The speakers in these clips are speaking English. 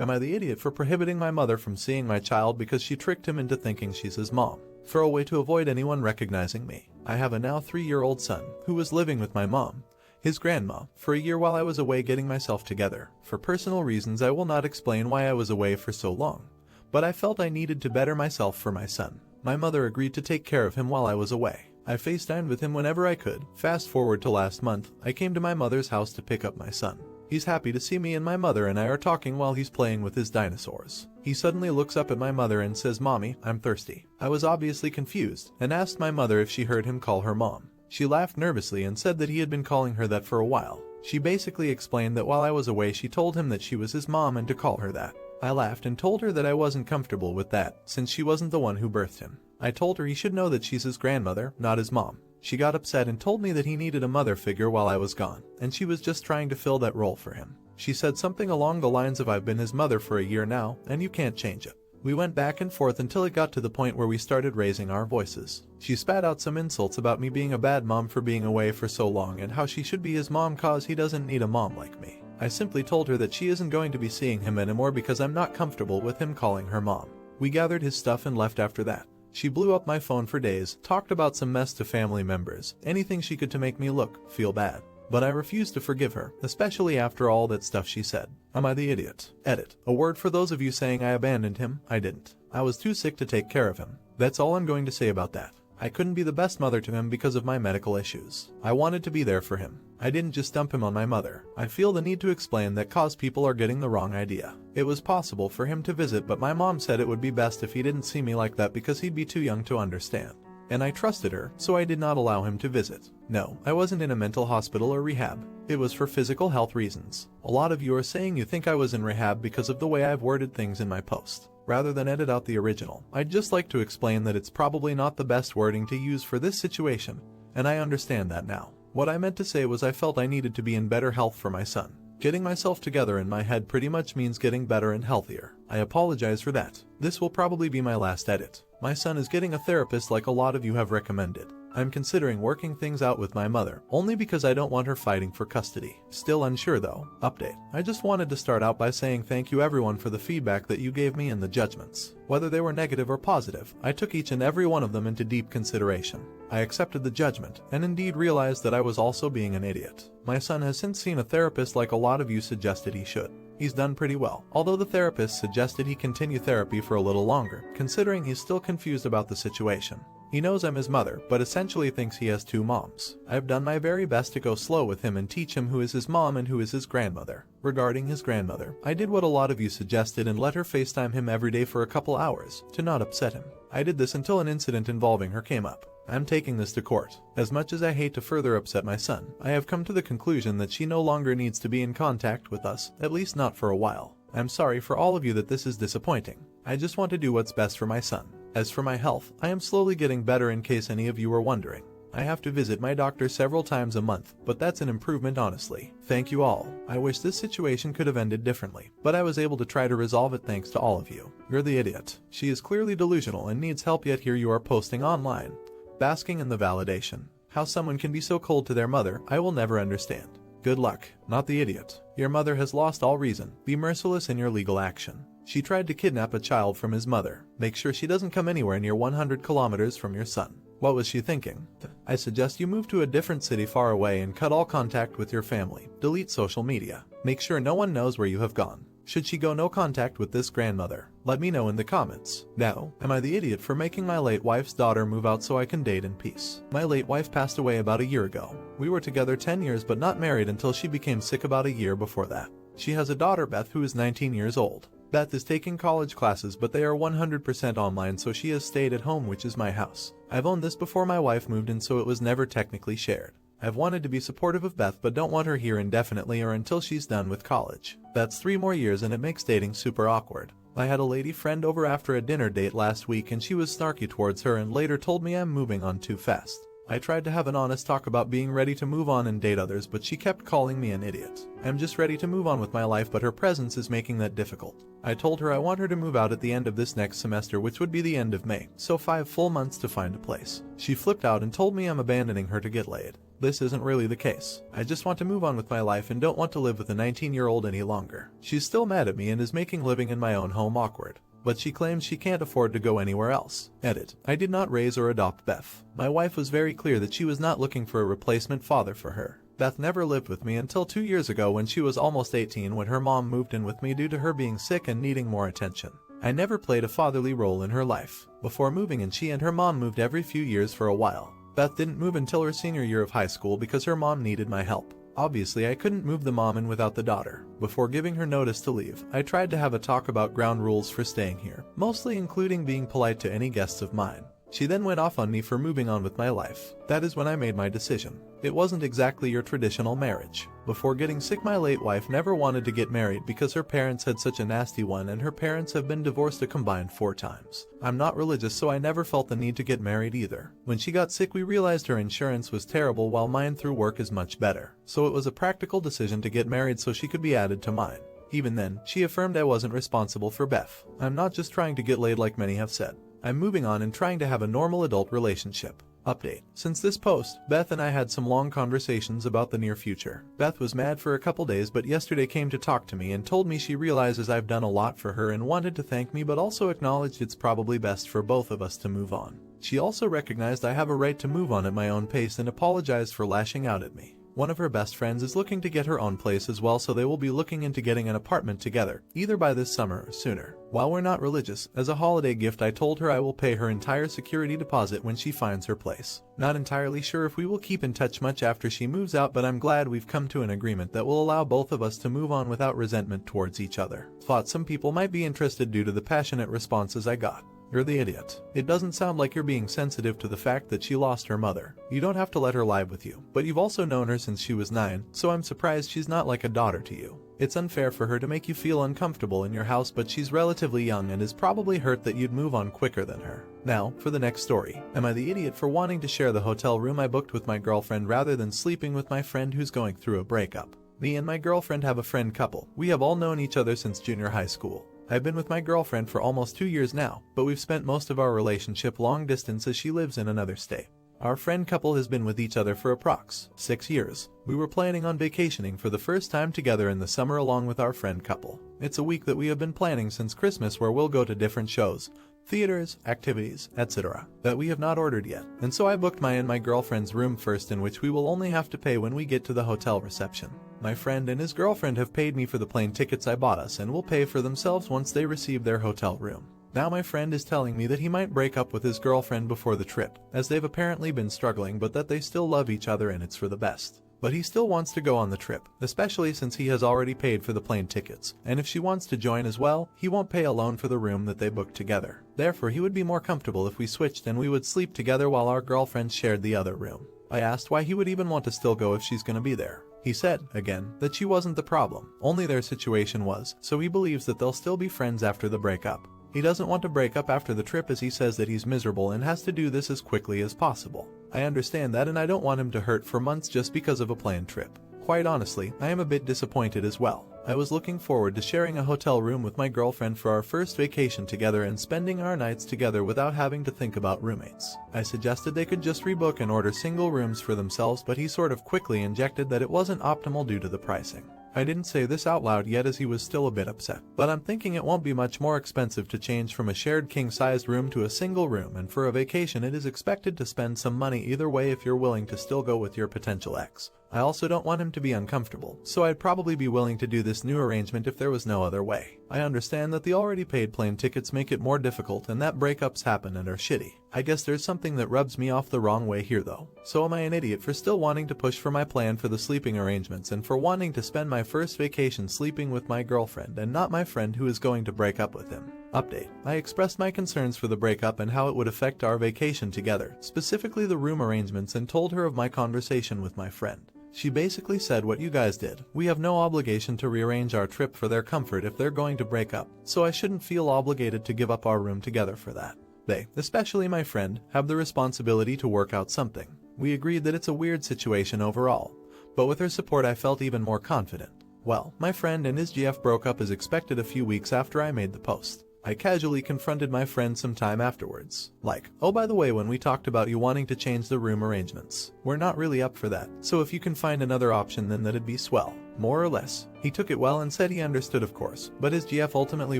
Am I the idiot for prohibiting my mother from seeing my child because she tricked him into thinking she's his mom? For a way to avoid anyone recognizing me, I have a now 3-year-old son who was living with my mom, his grandma, for a year while I was away getting myself together. For personal reasons, I will not explain why I was away for so long, but I felt I needed to better myself for my son. My mother agreed to take care of him while I was away. I FaceTimed with him whenever I could. Fast forward to last month, I came to my mother's house to pick up my son. He's happy to see me, and my mother and I are talking while he's playing with his dinosaurs. He suddenly looks up at my mother and says, "Mommy, I'm thirsty." I was obviously confused and asked my mother if she heard him call her mom. She laughed nervously and said that he had been calling her that for a while. She basically explained that while I was away she told him that she was his mom and to call her that. I laughed and told her that I wasn't comfortable with that, since she wasn't the one who birthed him. I told her he should know that she's his grandmother, not his mom. She got upset and told me that he needed a mother figure while I was gone, and she was just trying to fill that role for him. She said something along the lines of, "I've been his mother for a year now, and you can't change it." We went back and forth until it got to the point where we started raising our voices. She spat out some insults about me being a bad mom for being away for so long and how she should be his mom cause he doesn't need a mom like me. I simply told her that she isn't going to be seeing him anymore because I'm not comfortable with him calling her mom. We gathered his stuff and left after that. She blew up my phone for days, talked about some mess to family members, anything she could to make me feel bad. But I refused to forgive her, especially after all that stuff she said. Am I the idiot? Edit. A word for those of you saying I abandoned him. I didn't. I was too sick to take care of him. That's all I'm going to say about that. I couldn't be the best mother to him because of my medical issues. I wanted to be there for him. I didn't just dump him on my mother. I feel the need to explain that cause people are getting the wrong idea. It was possible for him to visit, but my mom said it would be best if he didn't see me like that because he'd be too young to understand. And I trusted her, so I did not allow him to visit. No, I wasn't in a mental hospital or rehab. It was for physical health reasons. A lot of you are saying you think I was in rehab because of the way I've worded things in my post. Rather than edit out the original, I'd just like to explain that it's probably not the best wording to use for this situation, and I understand that now. What I meant to say was I felt I needed to be in better health for my son. Getting myself together in my head pretty much means getting better and healthier. I apologize for that. This will probably be my last edit. My son is getting a therapist like a lot of you have recommended. I'm considering working things out with my mother, only because I don't want her fighting for custody. Still unsure though. Update. I just wanted to start out by saying thank you everyone for the feedback that you gave me and the judgments. Whether they were negative or positive, I took each and every one of them into deep consideration. I accepted the judgment, and indeed realized that I was also being an idiot. My son has since seen a therapist like a lot of you suggested he should. He's done pretty well, although the therapist suggested he continue therapy for a little longer, considering he's still confused about the situation. He knows I'm his mother, but essentially thinks he has two moms. I've done my very best to go slow with him and teach him who is his mom and who is his grandmother. Regarding his grandmother, I did what a lot of you suggested and let her FaceTime him every day for a couple hours, to not upset him. I did this until an incident involving her came up. I'm taking this to court. As much as I hate to further upset my son, I have come to the conclusion that she no longer needs to be in contact with us, at least not for a while. I'm sorry for all of you that this is disappointing. I just want to do what's best for my son. As for my health, I am slowly getting better in case any of you were wondering. I have to visit my doctor several times a month, but that's an improvement honestly. Thank you all. I wish this situation could have ended differently, but I was able to try to resolve it thanks to all of you. You're the idiot. She is clearly delusional and needs help, yet here you are posting online, basking in the validation. How someone can be so cold to their mother, I will never understand. Good luck, not the idiot. Your mother has lost all reason. Be merciless in your legal action. She tried to kidnap a child from his mother. Make sure she doesn't come anywhere near 100 kilometers from your son. What was she thinking? I suggest you move to a different city far away and cut all contact with your family. Delete social media. Make sure no one knows where you have gone. Should she go no contact with this grandmother? Let me know in the comments. Now, am I the idiot for making my late wife's daughter move out so I can date in peace? My late wife passed away about a year ago. We were together 10 years but not married until she became sick about a year before that. She has a daughter, Beth, who is 19 years old. Beth is taking college classes, but they are 100% online, so she has stayed at home, which is my house. I've owned this before my wife moved in, so it was never technically shared. I've wanted to be supportive of Beth but don't want her here indefinitely or until she's done with college. That's 3 more years and it makes dating super awkward. I had a lady friend over after a dinner date last week and she was snarky towards her and later told me I'm moving on too fast. I tried to have an honest talk about being ready to move on and date others, but she kept calling me an idiot. I'm just ready to move on with my life, but her presence is making that difficult. I told her I want her to move out at the end of this next semester, which would be the end of May, so 5 full months to find a place. She flipped out and told me I'm abandoning her to get laid. this isn't really the case. I just want to move on with my life and don't want to live with a 19-year-old any longer. She's still mad at me and is making living in my own home awkward. But she claims she can't afford to go anywhere else. Edit. I did not raise or adopt Beth. My wife was very clear that she was not looking for a replacement father for her. Beth never lived with me until 2 years ago when she was almost 18 when her mom moved in with me due to her being sick and needing more attention. I never played a fatherly role in her life. Before moving in, she and her mom moved every few years for a while. Beth didn't move until her senior year of high school because her mom needed my help. Obviously, I couldn't move the mom in without the daughter. Before giving her notice to leave, I tried to have a talk about ground rules for staying here, mostly including being polite to any guests of mine. She then went off on me for moving on with my life. That is when I made my decision. It wasn't exactly your traditional marriage. Before getting sick, my late wife never wanted to get married because her parents had such a nasty one and her parents have been divorced a combined 4 times. I'm not religious, so I never felt the need to get married either. When she got sick, we realized her insurance was terrible while mine through work is much better. So it was a practical decision to get married so she could be added to mine. Even then, she affirmed I wasn't responsible for Beth. I'm not just trying to get laid like many have said. I'm moving on and trying to have a normal adult relationship. Update. Since this post, Beth and I had some long conversations about the near future. Beth was mad for a couple days but yesterday came to talk to me and told me she realizes I've done a lot for her and wanted to thank me but also acknowledged it's probably best for both of us to move on. She also recognized I have a right to move on at my own pace and apologized for lashing out at me. One of her best friends is looking to get her own place as well, so they will be looking into getting an apartment together, either by this summer or sooner. While we're not religious, as a holiday gift I told her I will pay her entire security deposit when she finds her place. Not entirely sure if we will keep in touch much after she moves out, but I'm glad we've come to an agreement that will allow both of us to move on without resentment towards each other. Thought some people might be interested due to the passionate responses I got. You're the idiot. It doesn't sound like you're being sensitive to the fact that she lost her mother. You don't have to let her live with you, but you've also known her since she was 9, so I'm surprised she's not like a daughter to you. It's unfair for her to make you feel uncomfortable in your house, but she's relatively young and is probably hurt that you'd move on quicker than her. Now, for the next story. Am I the idiot for wanting to share the hotel room I booked with my girlfriend rather than sleeping with my friend who's going through a breakup? Me and my girlfriend have a friend couple. We have all known each other since junior high school. I've been with my girlfriend for almost 2 years now, but we've spent most of our relationship long distance as she lives in another state. Our friend couple has been with each other for approx. 6 years. We were planning on vacationing for the first time together in the summer along with our friend couple. It's a week that we have been planning since Christmas where we'll go to different shows, theaters, activities, etc. that we have not ordered yet. And so I booked my and my girlfriend's room first, in which we will only have to pay when we get to the hotel reception. My friend and his girlfriend have paid me for the plane tickets I bought us and will pay for themselves once they receive their hotel room. Now my friend is telling me that he might break up with his girlfriend before the trip, as they've apparently been struggling, but that they still love each other and it's for the best. But he still wants to go on the trip, especially since he has already paid for the plane tickets, and if she wants to join as well, he won't pay alone for the room that they booked together. Therefore, he would be more comfortable if we switched and we would sleep together while our girlfriends shared the other room. I asked why he would even want to still go if she's gonna be there. He said, again, that she wasn't the problem, only their situation was, so he believes that they'll still be friends after the breakup. He doesn't want to break up after the trip as he says that he's miserable and has to do this as quickly as possible. I understand that and I don't want him to hurt for months just because of a planned trip. Quite honestly, I am a bit disappointed as well. I was looking forward to sharing a hotel room with my girlfriend for our first vacation together and spending our nights together without having to think about roommates. I suggested they could just rebook and order single rooms for themselves, but he sort of quickly injected that it wasn't optimal due to the pricing. I didn't say this out loud yet as he was still a bit upset, but I'm thinking it won't be much more expensive to change from a shared king-sized room to a single room, and for a vacation it is expected to spend some money either way if you're willing to still go with your potential ex. I also don't want him to be uncomfortable, so I'd probably be willing to do this new arrangement if there was no other way. I understand that the already paid plane tickets make it more difficult and that breakups happen and are shitty. I guess there's something that rubs me off the wrong way here though. So am I an idiot for still wanting to push for my plan for the sleeping arrangements and for wanting to spend my first vacation sleeping with my girlfriend and not my friend who is going to break up with him? Update. I expressed my concerns for the breakup and how it would affect our vacation together, specifically the room arrangements, and told her of my conversation with my friend. She basically said what you guys did. We have no obligation to rearrange our trip for their comfort if they're going to break up, so I shouldn't feel obligated to give up our room together for that. They, especially my friend, have the responsibility to work out something. We agreed that it's a weird situation overall, but with her support I felt even more confident. Well, my friend and his GF broke up as expected a few weeks after I made the post. I casually confronted my friend some time afterwards. Like, oh, by the way, when we talked about you wanting to change the room arrangements, we're not really up for that. So if you can find another option, then that'd be swell. More or less. He took it well and said he understood, of course, but his GF ultimately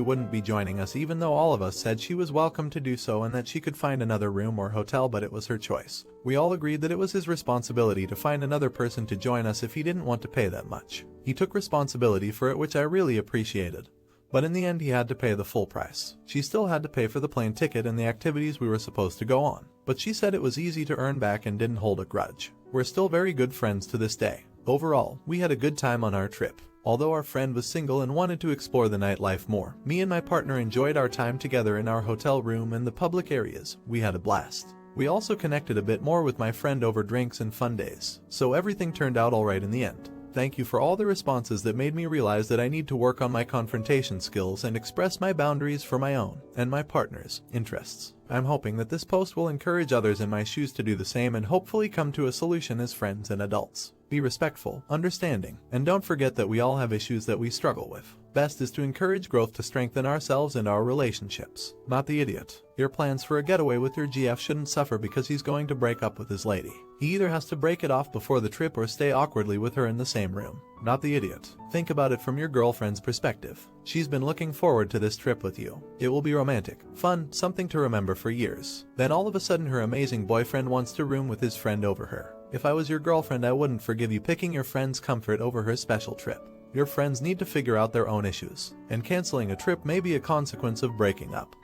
wouldn't be joining us, even though all of us said she was welcome to do so and that she could find another room or hotel, but it was her choice. We all agreed that it was his responsibility to find another person to join us if he didn't want to pay that much. He took responsibility for it, which I really appreciated. But in the end he had to pay the full price. She still had to pay for the plane ticket and the activities we were supposed to go on. But she said it was easy to earn back and didn't hold a grudge. We're still very good friends to this day. Overall, we had a good time on our trip. Although our friend was single and wanted to explore the nightlife more, me and my partner enjoyed our time together in our hotel room and the public areas. We had a blast. We also connected a bit more with my friend over drinks and fun days. So everything turned out alright in the end. Thank you for all the responses that made me realize that I need to work on my confrontation skills and express my boundaries for my own and my partner's interests. I'm hoping that this post will encourage others in my shoes to do the same and hopefully come to a solution as friends and adults. Be respectful, understanding, and don't forget that we all have issues that we struggle with. Best is to encourage growth to strengthen ourselves and our relationships. Not the idiot. Your plans for a getaway with your GF shouldn't suffer because he's going to break up with his lady. He either has to break it off before the trip or stay awkwardly with her in the same room. Not the idiot. Think about it from your girlfriend's perspective. She's been looking forward to this trip with you. It will be romantic, fun, something to remember for years. Then all of a sudden her amazing boyfriend wants to room with his friend over her. If I was your girlfriend, I wouldn't forgive you picking your friend's comfort over her special trip. Your friends need to figure out their own issues, and canceling a trip may be a consequence of breaking up.